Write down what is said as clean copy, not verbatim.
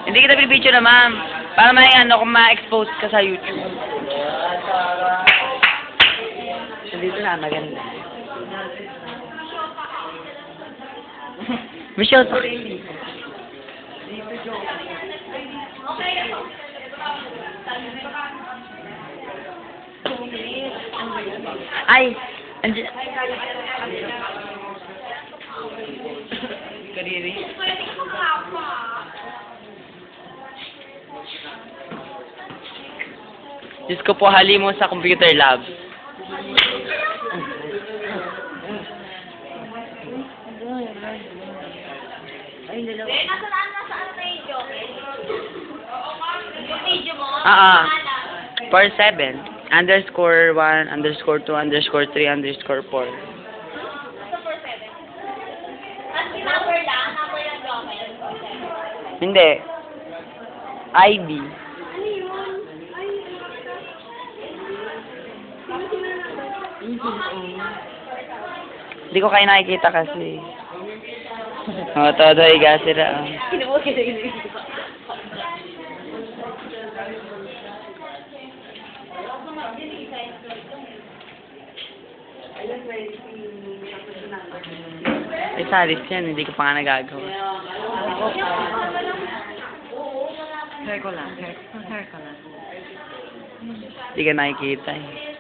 Hindi kita pinipicture na, ma'am. Para may ano, kung ma-expose ka sa YouTube. So, dito na, maganda. Michelle, ay, andiyan. Kadiri. Diyos ko po, hali mo sa computer lab. Ay, dalawa. Nasaan na yung joke? Yung video mo? 47 _1 _2 _3 _4. Nasa 47. Tapos number lang joke. Hindi. ID. Hindi ko kayo nakikita kasi. Todo higa sila. Ay, salis yan. Hindi ko pa nga nagagawa. Hair ko lang. Hair ko lang. Hindi ka nakikita eh.